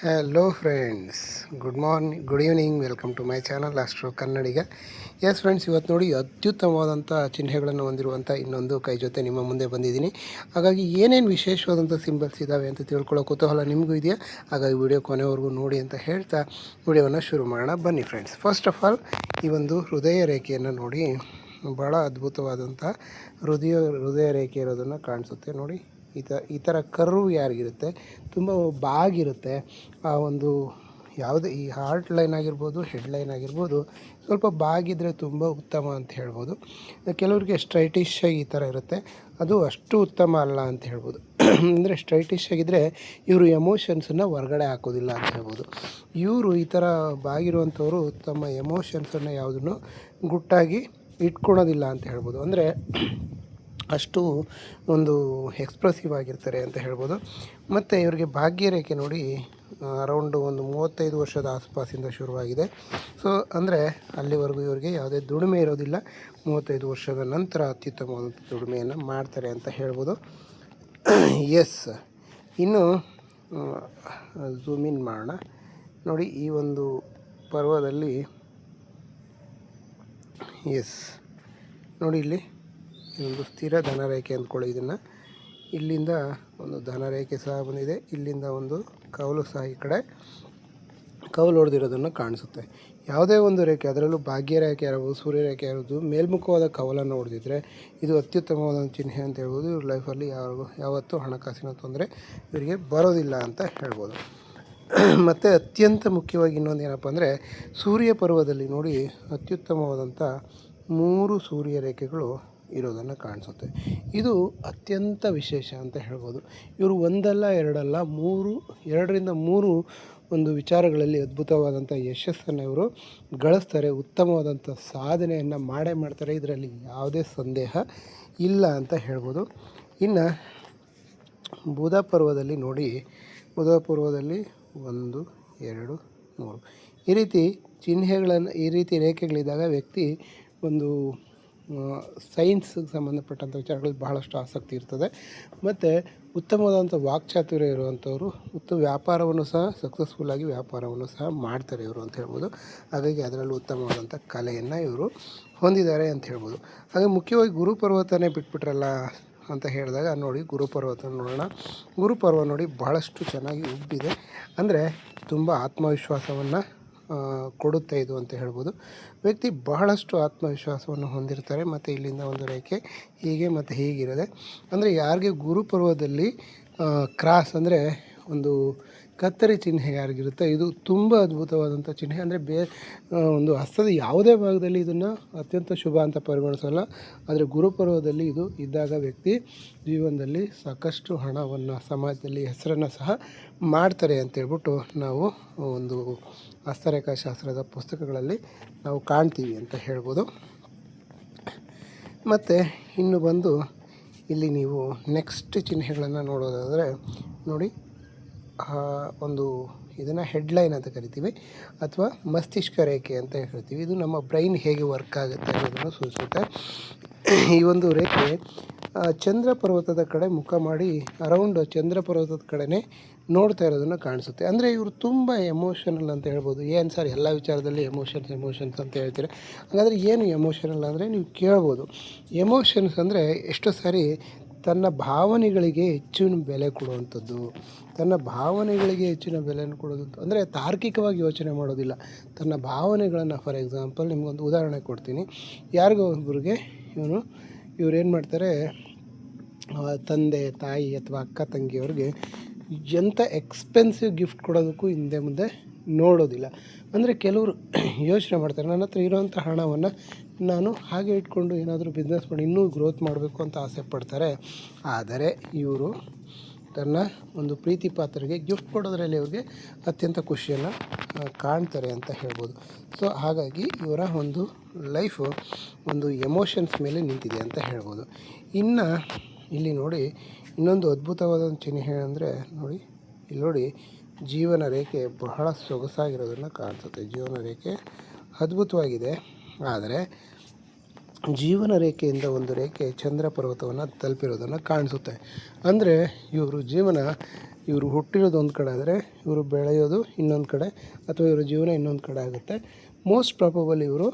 Hello friends, good morning, good evening. Welcome to my channel Astro Kannadiga. Yes friends, ಇವತ್ತು ನೋಡಿ ಅತ್ಯುತ್ತಮವಾದಂಥ ಚಿಹ್ನೆಗಳನ್ನು ಹೊಂದಿರುವಂಥ ಇನ್ನೊಂದು ಕೈ ಜೊತೆ ನಿಮ್ಮ ಮುಂದೆ ಬಂದಿದ್ದೀನಿ. ಹಾಗಾಗಿ ಏನೇನು ವಿಶೇಷವಾದಂಥ ಸಿಂಬಲ್ಸ್ ಇದ್ದಾವೆ ಅಂತ ತಿಳ್ಕೊಳ್ಳೋ ಕುತೂಹಲ ನಿಮಗೂ ಇದೆಯಾ? ಹಾಗಾಗಿ ವಿಡಿಯೋ ಕೊನೆವರೆಗೂ ನೋಡಿ ಅಂತ ಹೇಳ್ತಾ ವಿಡಿಯೋವನ್ನು ಶುರು ಮಾಡೋಣ. ಬನ್ನಿ ಫ್ರೆಂಡ್ಸ್. ಫಸ್ಟ್ ಆಫ್ ಆಲ್ ಈ ಒಂದು ಹೃದಯ ರೇಖೆಯನ್ನು ನೋಡಿ, ಭಾಳ ಅದ್ಭುತವಾದಂಥ ಹೃದಯ ರೇಖೆ ಇರೋದನ್ನು ಕಾಣಿಸುತ್ತೆ ನೋಡಿ. ಈ ಥರ ಕರ್ವ್ ಯಾರಿಗಿರುತ್ತೆ, ತುಂಬ ಬಾಗಿರುತ್ತೆ, ಆ ಒಂದು ಯಾವುದೇ ಈ ಹಾರ್ಟ್ ಲೈನ್ ಆಗಿರ್ಬೋದು, ಹೆಡ್ ಲೈನ್ ಆಗಿರ್ಬೋದು, ಸ್ವಲ್ಪ ಬಾಗಿದ್ರೆ ತುಂಬ ಉತ್ತಮ ಅಂತ ಹೇಳ್ಬೋದು. ಕೆಲವರಿಗೆ ಸ್ಟ್ರೈಟಿಶ್ ಆಗಿ ಈ ಥರ ಇರುತ್ತೆ, ಅದು ಅಷ್ಟು ಉತ್ತಮ ಅಲ್ಲ ಅಂತ ಹೇಳ್ಬೋದು. ಅಂದರೆ ಸ್ಟ್ರೈಟಿಶ್ ಆಗಿದ್ದರೆ ಇವರು ಎಮೋಷನ್ಸನ್ನು ಹೊರಗಡೆ ಹಾಕೋದಿಲ್ಲ ಅಂತ ಹೇಳ್ಬೋದು. ಇವರು ಈ ಥರ ಬಾಗಿರುವಂಥವರು ತಮ್ಮ ಎಮೋಷನ್ಸನ್ನು ಯಾವುದನ್ನು ಗುಟ್ಟಾಗಿ ಇಟ್ಕೊಳೋದಿಲ್ಲ ಅಂತ ಹೇಳ್ಬೋದು. ಅಂದರೆ ಅಷ್ಟು ಒಂದು ಎಕ್ಸ್ಪ್ರೆಸಿವ್ ಆಗಿರ್ತಾರೆ ಅಂತ ಹೇಳ್ಬೋದು. ಮತ್ತು ಇವರಿಗೆ ಭಾಗ್ಯರೇಖೆ ನೋಡಿ ಅರೌಂಡು ಒಂದು 35 ವರ್ಷದ ಆಸುಪಾಸಿಂದ ಶುರುವಾಗಿದೆ. ಸೊ ಅಂದರೆ ಅಲ್ಲಿವರೆಗೂ ಇವರಿಗೆ ಯಾವುದೇ ದುಡಿಮೆ ಇರೋದಿಲ್ಲ. 35 ವರ್ಷದ ನಂತರ ಅತ್ಯುತ್ತಮವಾದಂಥ ದುಡಿಮೆಯನ್ನು ಮಾಡ್ತಾರೆ ಅಂತ ಹೇಳ್ಬೋದು. ಎಸ್, ಇನ್ನು ಝೂಮ್ ಇನ್ ಮಾಡೋಣ ನೋಡಿ. ಈ ಒಂದು ಪರ್ವದಲ್ಲಿ ಎಸ್ ನೋಡಿ, ಇಲ್ಲಿ ಒಂದು ಸ್ಥಿರ ಧನರೇಖೆ ಅಂದ್ಕೊಳ್ಳಿ. ಇದನ್ನು ಇಲ್ಲಿಂದ ಒಂದು ಧನರೇಖೆ ಸಹ ಬಂದಿದೆ, ಇಲ್ಲಿಂದ ಒಂದು ಕವಲು ಸಹ ಈ ಕಡೆ ಕವಲು ಹೊಡೆದಿರೋದನ್ನು ಕಾಣಿಸುತ್ತೆ. ಯಾವುದೇ ಒಂದು ರೇಖೆ, ಅದರಲ್ಲೂ ಭಾಗ್ಯರೇಖೆ ಇರ್ಬೋದು, ಸೂರ್ಯರೇಖೆ ಇರ್ಬೋದು, ಮೇಲ್ಮುಖವಾದ ಕವಲನ್ನು ಹೊಡೆದಿದ್ರೆ ಇದು ಅತ್ಯುತ್ತಮವಾದ ಚಿಹ್ನೆ ಅಂತ ಹೇಳ್ಬೋದು. ಇವ್ರ ಲೈಫಲ್ಲಿ ಯಾವತ್ತೂ ಹಣಕಾಸಿನ ತೊಂದರೆ ಇವರಿಗೆ ಬರೋದಿಲ್ಲ ಅಂತ ಹೇಳ್ಬೋದು. ಮತ್ತು ಅತ್ಯಂತ ಮುಖ್ಯವಾಗಿ ಇನ್ನೊಂದು ಏನಪ್ಪ ಅಂದರೆ, ಸೂರ್ಯ ಪರ್ವದಲ್ಲಿ ನೋಡಿ ಅತ್ಯುತ್ತಮವಾದಂಥ 3 ಸೂರ್ಯ ರೇಖೆಗಳು ಇರೋದನ್ನು ಕಾಣಿಸುತ್ತೆ. ಇದು ಅತ್ಯಂತ ವಿಶೇಷ ಅಂತ ಹೇಳ್ಬೋದು. ಇವರು ಒಂದಲ್ಲ ಎರಡಲ್ಲ 2ರಿಂದ 3 ಒಂದು ವಿಚಾರಗಳಲ್ಲಿ ಅದ್ಭುತವಾದಂಥ ಯಶಸ್ಸನ್ನು ಇವರು ಗಳಿಸ್ತಾರೆ. ಉತ್ತಮವಾದಂಥ ಸಾಧನೆಯನ್ನು ಮಾಡ್ತಾರೆ. ಇದರಲ್ಲಿ ಯಾವುದೇ ಸಂದೇಹ ಇಲ್ಲ ಅಂತ ಹೇಳ್ಬೋದು. ಇನ್ನು ಬುಧ ಪರ್ವದಲ್ಲಿ ನೋಡಿ, ಬುಧ ಪರ್ವದಲ್ಲಿ 1, 2, 3 ಈ ರೀತಿ ಚಿಹ್ನೆಗಳನ್ನು, ಈ ರೀತಿ ರೇಖೆಗಳಿದ್ದಾಗ ವ್ಯಕ್ತಿ ಒಂದು ಸೈನ್ಸ್ಗೆ ಸಂಬಂಧಪಟ್ಟಂಥ ವಿಚಾರಗಳಲ್ಲಿ ಬಹಳಷ್ಟು ಆಸಕ್ತಿ ಇರ್ತದೆ. ಮತ್ತು ಉತ್ತಮವಾದಂಥ ವಾಕ್ಚಾತುರ್ಯ ಇರುವಂಥವರು ವ್ಯಾಪಾರವನ್ನು ಸಹ ಸಕ್ಸಸ್ಫುಲ್ಲಾಗಿ ವ್ಯಾಪಾರವನ್ನು ಸಹ ಮಾಡ್ತಾರೆ ಇವರು ಅಂತ ಹೇಳ್ಬೋದು. ಹಾಗಾಗಿ ಅದರಲ್ಲೂ ಉತ್ತಮವಾದಂಥ ಕಲೆಯನ್ನು ಇವರು ಹೊಂದಿದ್ದಾರೆ ಅಂತ ಹೇಳ್ಬೋದು. ಹಾಗೆ ಮುಖ್ಯವಾಗಿ ಗುರುಪರ್ವತನೇ ಬಿಟ್ಬಿಟ್ರಲ್ಲ ಅಂತ ಹೇಳಿದಾಗ ನೋಡಿ, ಗುರುಪರ್ವತ ನೋಡೋಣ. ಗುರುಪರ್ವ ನೋಡಿ ಬಹಳಷ್ಟು ಚೆನ್ನಾಗಿ ಉಬ್ಬಿದೆ, ಅಂದರೆ ತುಂಬ ಆತ್ಮವಿಶ್ವಾಸವನ್ನು ಕೊಡುತ್ತೆ ಇದು ಅಂತ ಹೇಳ್ಬೋದು. ವ್ಯಕ್ತಿ ಬಹಳಷ್ಟು ಆತ್ಮವಿಶ್ವಾಸವನ್ನು ಹೊಂದಿರ್ತಾರೆ. ಮತ್ತು ಇಲ್ಲಿಂದ ಒಂದು ರೇಖೆ ಹೀಗೆ ಮತ್ತು ಹೀಗಿರೋದೆ, ಅಂದರೆ ಯಾರಿಗೆ ಗುರುಪರ್ವದಲ್ಲಿ ಕ್ರಾಸ್ ಅಂದರೆ ಒಂದು ಕತ್ತರಿ ಚಿಹ್ನೆ ಯಾರಿಗಿರುತ್ತೆ, ಇದು ತುಂಬ ಅದ್ಭುತವಾದಂಥ ಚಿಹ್ನೆ. ಅಂದರೆ ಒಂದು ಹಸ್ತದ ಯಾವುದೇ ಭಾಗದಲ್ಲಿ ಇದನ್ನು ಅತ್ಯಂತ ಶುಭ ಅಂತ ಪರಿಗಣಿಸೋಲ್ಲ. ಆದರೆ ಗುರುಪರ್ವದಲ್ಲಿ ಇದು ಇದ್ದಾಗ ವ್ಯಕ್ತಿ ಜೀವನದಲ್ಲಿ ಸಾಕಷ್ಟು ಹಣವನ್ನು, ಸಮಾಜದಲ್ಲಿ ಹೆಸರನ್ನು ಸಹ ಮಾಡ್ತಾರೆ ಅಂತೇಳ್ಬಿಟ್ಟು ನಾವು ಒಂದು ಹಸ್ತರೇಖಾಶಾಸ್ತ್ರದ ಪುಸ್ತಕಗಳಲ್ಲಿ ನಾವು ಕಾಣ್ತೀವಿ ಅಂತ ಹೇಳ್ಬೋದು. ಮತ್ತು ಇನ್ನು ಬಂದು ಇಲ್ಲಿ ನೀವು ನೆಕ್ಸ್ಟ್ ಚಿಹ್ನೆಗಳನ್ನು ನೋಡೋದಾದರೆ ನೋಡಿ, ಒಂದು ಇದನ್ನು ಹೆಡ್ಲೈನ್ ಅಂತ ಕರಿತೀವಿ, ಅಥವಾ ಮಸ್ತಿಷ್ಕ ರೇಖೆ ಅಂತ ಹೇಳ್ತೀವಿ. ಇದು ನಮ್ಮ ಬ್ರೈನ್ ಹೇಗೆ ವರ್ಕ್ ಆಗುತ್ತೆ ಅನ್ನೋದನ್ನು ಸೂಚಿಸುತ್ತೆ. ಈ ಒಂದು ರೇಖೆ ಚಂದ್ರ ಪರ್ವತದ ಕಡೆ ಮುಖ ಮಾಡಿ ಅರೌಂಡ್ ಚಂದ್ರ ಪರ್ವತದ ಕಡೆನೇ ನೋಡ್ತಾ ಇರೋದನ್ನು ಕಾಣಿಸುತ್ತೆ. ಅಂದರೆ ಇವರು ತುಂಬ ಎಮೋಷನಲ್ ಅಂತ ಹೇಳ್ಬೋದು. ಏನು ಸರ್ ಎಲ್ಲ ವಿಚಾರದಲ್ಲಿ ಎಮೋಷನ್ಸ್ ಅಂತ ಹೇಳ್ತೀರ, ಹಾಗಾದರೆ ಏನು ಎಮೋಷನಲ್ ಅಂದರೆ ನೀವು ಕೇಳ್ಬೋದು. ಎಮೋಷನ್ಸ್ ಅಂದರೆ ಎಷ್ಟೋ ಸಾರಿ ತನ್ನ ಭಾವನೆಗಳಿಗೆ ಹೆಚ್ಚಿನ ಬೆಲೆ ಕೊಡುವಂಥದ್ದು, ತನ್ನ ಭಾವನೆಗಳಿಗೆ ಹೆಚ್ಚಿನ ಬೆಲೆಯನ್ನು ಕೊಡೋದು ಅಂದರೆ ತಾರ್ಕಿಕವಾಗಿ ಯೋಚನೆ ಮಾಡೋದಿಲ್ಲ. ತನ್ನ ಭಾವನೆಗಳನ್ನು, ಫಾರ್ ಎಕ್ಸಾಂಪಲ್ ನಿಮಗೊಂದು ಉದಾಹರಣೆ ಕೊಡ್ತೀನಿ. ಯಾರಿಗೋ ಒಬ್ಬರಿಗೆ ಇವರೇನು ಮಾಡ್ತಾರೆ, ತಂದೆ ತಾಯಿ ಅಥವಾ ಅಕ್ಕ ತಂಗಿಯವ್ರಿಗೆ ಎಂಥ ಎಕ್ಸ್ಪೆನ್ಸಿವ್ ಗಿಫ್ಟ್ ಕೊಡೋದಕ್ಕೂ ಹಿಂದೆ ಮುಂದೆ ನೋಡೋದಿಲ್ಲ. ಅಂದರೆ ಕೆಲವರು ಯೋಚನೆ ಮಾಡ್ತಾರೆ, ನನ್ನ ಹತ್ರ ಇರೋವಂಥ ಹಣವನ್ನು ನಾನು ಹಾಗೆ ಇಟ್ಕೊಂಡು ಏನಾದರೂ ಬಿಸ್ನೆಸ್ ಮಾಡಿ ಇನ್ನೂ ಗ್ರೋತ್ ಮಾಡಬೇಕು ಅಂತ ಆಸೆ ಪಡ್ತಾರೆ. ಆದರೆ ಇವರು ತನ್ನ ಒಂದು ಪ್ರೀತಿ ಪಾತ್ರರಿಗೆ ಗಿಫ್ಟ್ ಕೊಡೋದ್ರಲ್ಲಿ ಅವ್ರಿಗೆ ಅತ್ಯಂತ ಖುಷಿಯನ್ನು ಕಾಣ್ತಾರೆ ಅಂತ ಹೇಳ್ಬೋದು. ಸೊ ಹಾಗಾಗಿ ಇವರ ಒಂದು ಲೈಫು ಒಂದು ಎಮೋಷನ್ಸ್ ಮೇಲೆ ನಿಂತಿದೆ ಅಂತ ಹೇಳ್ಬೋದು. ಇನ್ನು ಇಲ್ಲಿ ನೋಡಿ, ಇನ್ನೊಂದು ಅದ್ಭುತವಾದ ಚಿಹ್ನೆ ಅಂದರೆ ನೋಡಿ, ಇಲ್ಲಿ ನೋಡಿ ಜೀವನ ರೇಖೆ ಬಹಳ ಸೊಗಸಾಗಿರೋದನ್ನು ಕಾಣಿಸುತ್ತೆ. ಜೀವನ ರೇಖೆ ಅದ್ಭುತವಾಗಿದೆ. ಆದರೆ ಜೀವನ ರೇಖೆಯಿಂದ ಒಂದು ರೇಖೆ ಚಂದ್ರ ಪರ್ವತವನ್ನು ತಲುಪಿರೋದನ್ನು ಕಾಣಿಸುತ್ತೆ. ಅಂದರೆ ಇವರು ಜೀವನ ಇವರು ಹುಟ್ಟಿರೋದು ಒಂದು ಕಡೆ ಆದರೆ ಇವರು ಬೆಳೆಯೋದು ಇನ್ನೊಂದು ಕಡೆ ಅಥವಾ ಇವರ ಜೀವನ ಇನ್ನೊಂದು ಕಡೆ ಆಗುತ್ತೆ. ಮೋಸ್ಟ್ ಪ್ರಾಬಬಲ್ ಇವರು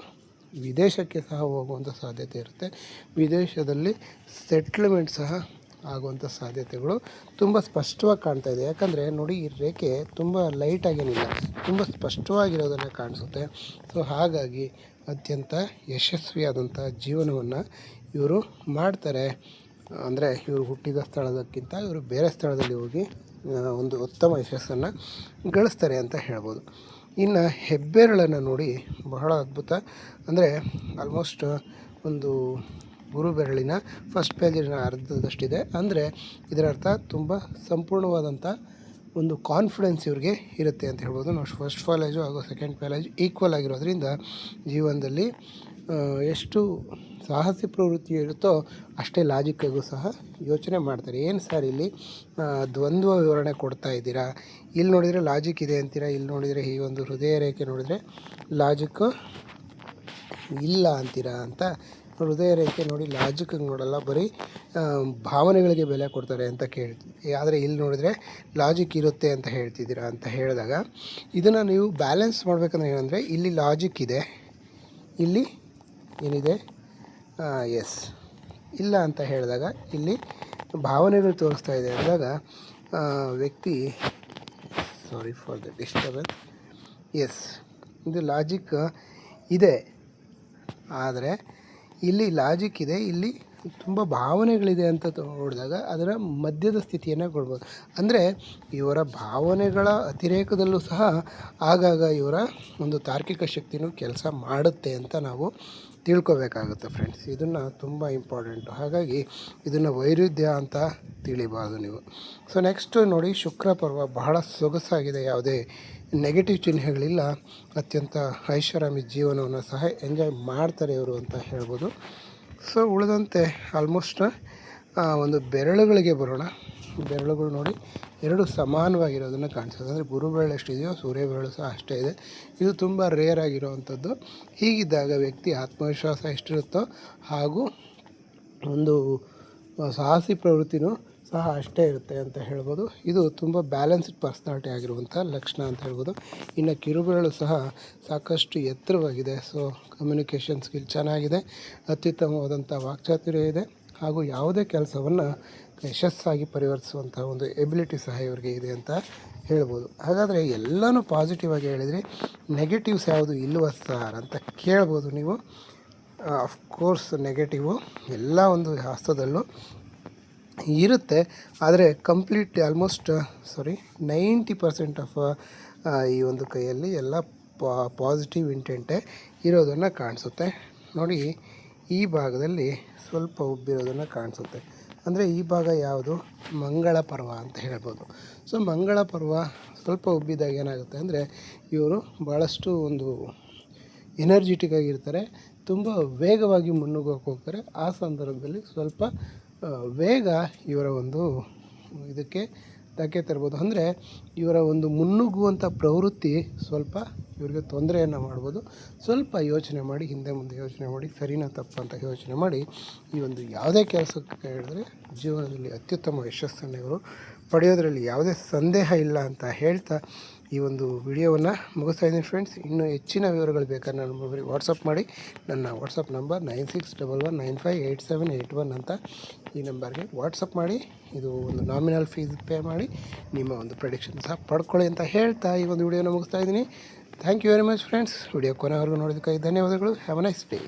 ವಿದೇಶಕ್ಕೆ ಸಹ ಹೋಗುವಂಥ ಸಾಧ್ಯತೆ ಇರುತ್ತೆ. ವಿದೇಶದಲ್ಲಿ ಸೆಟ್ಲ್ಮೆಂಟ್ ಸಹ ಆಗುವಂಥ ಸಾಧ್ಯತೆಗಳು ತುಂಬ ಸ್ಪಷ್ಟವಾಗಿ ಕಾಣ್ತಾ ಇದೆ. ಯಾಕಂದರೆ ನೋಡಿ, ಈ ರೇಖೆ ತುಂಬ ಲೈಟಾಗೇನಿಲ್ಲ, ತುಂಬ ಸ್ಪಷ್ಟವಾಗಿರೋದನ್ನು ಕಾಣಿಸುತ್ತೆ. ಸೊ ಹಾಗಾಗಿ ಅತ್ಯಂತ ಯಶಸ್ವಿಯಾದಂಥ ಜೀವನವನ್ನು ಇವರು ಮಾಡ್ತಾರೆ. ಅಂದರೆ ಇವರು ಹುಟ್ಟಿದ ಸ್ಥಳದಕ್ಕಿಂತ ಇವರು ಬೇರೆ ಸ್ಥಳದಲ್ಲಿ ಹೋಗಿ ಒಂದು ಉತ್ತಮ ಯಶಸ್ಸನ್ನು ಗಳಿಸ್ತಾರೆ ಅಂತ ಹೇಳ್ಬೋದು. ಇನ್ನು ಹೆಬ್ಬೆರಳನ್ನು ನೋಡಿ, ಬಹಳ ಅದ್ಭುತ. ಅಂದರೆ ಆಲ್ಮೋಸ್ಟ್ ಒಂದು ಗುರು ಬೆರಳಿನ ಫಸ್ಟ್ ಪೇಜಿನ ಅರ್ಧದಷ್ಟಿದೆ. ಅಂದರೆ ಇದರ ಅರ್ಥ ತುಂಬ ಸಂಪೂರ್ಣವಾದಂಥ ಒಂದು ಕಾನ್ಫಿಡೆನ್ಸ್ ಇವ್ರಿಗೆ ಇರುತ್ತೆ ಅಂತ ಹೇಳ್ಬೋದು. ನಾವು ಫಸ್ಟ್ ಕಾಲೇಜು ಹಾಗೂ ಸೆಕೆಂಡ್ ಕಾಲೇಜು ಈಕ್ವಲ್ ಆಗಿರೋದ್ರಿಂದ ಜೀವನದಲ್ಲಿ ಎಷ್ಟು ಸಾಹಸಿ ಪ್ರವೃತ್ತಿ ಇರುತ್ತೋ ಅಷ್ಟೇ ಲಾಜಿಕ್ಕಾಗೂ ಸಹ ಯೋಚನೆ ಮಾಡ್ತಾರೆ. ಏನು ಸರ್ ಇಲ್ಲಿ ದ್ವಂದ್ವ ವಿವರಣೆ ಕೊಡ್ತಾ ಇದ್ದೀರಾ, ಇಲ್ಲಿ ನೋಡಿದರೆ ಲಾಜಿಕ್ ಇದೆ ಅಂತೀರಾ, ಇಲ್ಲಿ ನೋಡಿದರೆ ಈ ಒಂದು ಹೃದಯ ರೇಖೆ ನೋಡಿದರೆ ಲಾಜಿಕ್ಕು ಇಲ್ಲ ಅಂತೀರಾ ಅಂತ. ಹೃದಯ ರೇಖೆ ನೋಡಿ ಲಾಜಿಕ್ಕಿಗೆ ನೋಡಲ್ಲ, ಬರೀ ಭಾವನೆಗಳಿಗೆ ಬೆಲೆ ಕೊಡ್ತಾರೆ ಅಂತ ಕೇಳ್ತೀವಿ. ಆದರೆ ಇಲ್ಲಿ ನೋಡಿದರೆ ಲಾಜಿಕ್ ಇರುತ್ತೆ ಅಂತ ಹೇಳ್ತಿದ್ದೀರಾ ಅಂತ ಹೇಳಿದಾಗ, ಇದನ್ನು ನೀವು ಬ್ಯಾಲೆನ್ಸ್ ಮಾಡಬೇಕಂದ್ರೆ ಏನಂದರೆ, ಇಲ್ಲಿ ಲಾಜಿಕ್ ಇದೆ, ಇಲ್ಲಿ ಏನಿದೆ ಎಸ್ ಇಲ್ಲ ಅಂತ ಹೇಳಿದಾಗ ಇಲ್ಲಿ ಭಾವನೆಗಳು ತೋರಿಸ್ತಾ ಇದೆ ಅಂದಾಗ ವ್ಯಕ್ತಿ, sorry for the disturbance, yes ಇದು ಲಾಜಿಕ್ ಇದೆ, ಆದರೆ ಇಲ್ಲಿ ಲಾಜಿಕ್ ಇದೆ, ಇಲ್ಲಿ ತುಂಬ ಭಾವನೆಗಳಿದೆ ಅಂತ ನೋಡಿದಾಗ ಅದರ ಮಧ್ಯದ ಸ್ಥಿತಿಯನ್ನು ಕೊಡ್ಬೋದು. ಅಂದರೆ ಇವರ ಭಾವನೆಗಳ ಅತಿರೇಕದಲ್ಲೂ ಸಹ ಆಗಾಗ ಇವರ ಒಂದು ತಾರ್ಕಿಕ ಶಕ್ತಿನೂ ಕೆಲಸ ಮಾಡುತ್ತೆ ಅಂತ ನಾವು ತಿಳ್ಕೊಬೇಕಾಗುತ್ತೆ ಫ್ರೆಂಡ್ಸ್. ಇದನ್ನು ತುಂಬ ಇಂಪಾರ್ಟೆಂಟು. ಹಾಗಾಗಿ ಇದನ್ನು ವೈರುಧ್ಯ ಅಂತ ತಿಳಿಬಾರ್ದು ನೀವು. ಸೊ ನೆಕ್ಸ್ಟು ನೋಡಿ, ಶುಕ್ರ ಪರ್ವ ಬಹಳ ಸೊಗಸಾಗಿದೆ, ಯಾವುದೇ ನೆಗೆಟಿವ್ ಚಿಹ್ನೆಗಳಿಲ್ಲ. ಅತ್ಯಂತ ಐಷಾರಾಮಿ ಜೀವನವನ್ನು ಸಹ ಎಂಜಾಯ್ ಮಾಡ್ತಾರೆ ಇವರು ಅಂತ ಹೇಳ್ಬೋದು. ಸೊ ಉಳಿದಂತೆ ಆಲ್ಮೋಸ್ಟ್ ಒಂದು ಬೆರಳುಗಳಿಗೆ ಬರೋಣ. ಬೆರಳುಗಳು ನೋಡಿ ಎರಡು ಸಮಾನವಾಗಿರೋದನ್ನು ಕಾಣಿಸ್ತದೆ. ಅಂದರೆ ಗುರು ಬೆರಳು ಎಷ್ಟಿದೆಯೋ ಸೂರ್ಯ ಬೆರಳು ಸಹ ಅಷ್ಟೇ ಇದೆ. ಇದು ತುಂಬ ರೇರ್ ಆಗಿರೋವಂಥದ್ದು. ಹೀಗಿದ್ದಾಗ ವ್ಯಕ್ತಿ ಆತ್ಮವಿಶ್ವಾಸ ಎಷ್ಟಿರುತ್ತೋ ಹಾಗೂ ಒಂದು ಸಾಹಸಿ ಪ್ರವೃತ್ತಿನೂ ಸಹ ಅಷ್ಟೇ ಇರುತ್ತೆ ಅಂತ ಹೇಳ್ಬೋದು. ಇದು ತುಂಬ ಬ್ಯಾಲೆನ್ಸ್ಡ್ ಪರ್ಸ್ನಾಲಿಟಿ ಆಗಿರುವಂಥ ಲಕ್ಷಣ ಅಂತ ಹೇಳ್ಬೋದು. ಇನ್ನು ಕಿರುಬೆರಳು ಸಹ ಸಾಕಷ್ಟು ಎತ್ತರವಾಗಿದೆ. ಸೊ ಕಮ್ಯುನಿಕೇಷನ್ ಸ್ಕಿಲ್ ಚೆನ್ನಾಗಿದೆ, ಅತ್ಯುತ್ತಮವಾದಂಥ ವಾಕ್ಚಾತುರ್ಯ ಇದೆ, ಹಾಗೂ ಯಾವುದೇ ಕೆಲಸವನ್ನು ಯಶಸ್ಸಾಗಿ ಪರಿವರ್ತಿಸುವಂಥ ಒಂದು ಎಬಿಲಿಟಿ ಸಹ ಇವರಿಗೆ ಇದೆ ಅಂತ ಹೇಳ್ಬೋದು. ಹಾಗಾದರೆ ಎಲ್ಲನೂ ಪಾಸಿಟಿವ್ ಆಗಿ ಹೇಳಿದರೆ ನೆಗೆಟಿವ್ಸ್ ಯಾವುದು ಇಲ್ವ ಸರ್ ಅಂತ ಕೇಳ್ಬೋದು ನೀವು. ಅಫ್ಕೋರ್ಸ್ ನೆಗೆಟಿವು ಎಲ್ಲ ಒಂದು ಹಸ್ತದಲ್ಲೂ ಇರುತ್ತೆ, ಆದರೆ ಆಲ್ಮೋಸ್ಟ್ 90% ಆಫ್ ಈ ಒಂದು ಕೈಯಲ್ಲಿ ಎಲ್ಲ ಪಾಸಿಟಿವ್ ಇಂಟೆಂಟೇ ಇರೋದನ್ನು ಕಾಣಿಸುತ್ತೆ. ನೋಡಿ, ಈ ಭಾಗದಲ್ಲಿ ಸ್ವಲ್ಪ ಉಬ್ಬಿರೋದನ್ನು ಕಾಣಿಸುತ್ತೆ. ಅಂದರೆ ಈ ಭಾಗ ಯಾವುದು, ಮಂಗಳ ಪರ್ವ ಅಂತ ಹೇಳ್ಬೋದು. ಸೊ ಮಂಗಳ ಪರ್ವ ಸ್ವಲ್ಪ ಉಬ್ಬಿದಾಗ ಏನಾಗುತ್ತೆ ಅಂದರೆ, ಇವರು ಭಾಳಷ್ಟು ಒಂದು ಎನರ್ಜಿಟಿಕ್ ಆಗಿರ್ತಾರೆ, ತುಂಬ ವೇಗವಾಗಿ ಮುನ್ನುಗ್ಗೋಕೆ ಹೋಗ್ತಾರೆ. ಆ ಸಂದರ್ಭದಲ್ಲಿ ಸ್ವಲ್ಪ ವೇಗ ಇವರ ಒಂದು ಇದಕ್ಕೆ ಧಕ್ಕೆ ತರ್ಬೋದು. ಅಂದರೆ ಇವರ ಒಂದು ಮುನ್ನುಗ್ಗುವಂಥ ಪ್ರವೃತ್ತಿ ಸ್ವಲ್ಪ ಇವರಿಗೆ ತೊಂದರೆಯನ್ನು ಮಾಡ್ಬೋದು. ಸ್ವಲ್ಪ ಯೋಚನೆ ಮಾಡಿ, ಹಿಂದೆ ಮುಂದೆ ಯೋಚನೆ ಮಾಡಿ, ಸರಿನಾ ತಪ್ಪು ಅಂತ ಯೋಚನೆ ಮಾಡಿ ಈ ಒಂದು ಯಾವುದೇ ಕೆಲಸಕ್ಕೆ ಹೇಳಿದ್ರೆ ಜೀವನದಲ್ಲಿ ಅತ್ಯುತ್ತಮ ಯಶಸ್ಸನ್ನು ಇವರು ಪಡೆಯೋದರಲ್ಲಿ ಯಾವುದೇ ಸಂದೇಹ ಇಲ್ಲ ಅಂತ ಹೇಳ್ತಾ ಈ ಒಂದು ವಿಡಿಯೋವನ್ನು ಮುಗಿಸ್ತಾ ಇದ್ದೀನಿ ಫ್ರೆಂಡ್ಸ್. ಇನ್ನೂ ಹೆಚ್ಚಿನ ವಿವರಗಳು ಬೇಕಾದ್ರೆ ನನ್ನ ವಾಟ್ಸಪ್ ಮಾಡಿ. ನನ್ನ ವಾಟ್ಸಪ್ ನಂಬರ್ 9611958781 ಅಂತ ಈ ನಂಬರ್ಗೆ ವಾಟ್ಸಪ್ ಮಾಡಿ. ಇದು ಒಂದು ನಾಮಿನಲ್ ಫೀಸ್ ಪೇ ಮಾಡಿ ನಿಮ್ಮ ಒಂದು ಪ್ರೆಡಿಕ್ಷನ್ ಸಹ ಪಡ್ಕೊಳ್ಳಿ ಅಂತ ಹೇಳ್ತಾ ಈ ಒಂದು ವಿಡಿಯೋನ ಮುಗಿಸ್ತಾ ಇದ್ದೀನಿ. Thank you very much friends. Video ಕೊನೆವರೆಗೂ ನೋಡೋದಕ್ಕಾಗಿ ಧನ್ಯವಾದಗಳು. Have a nice day.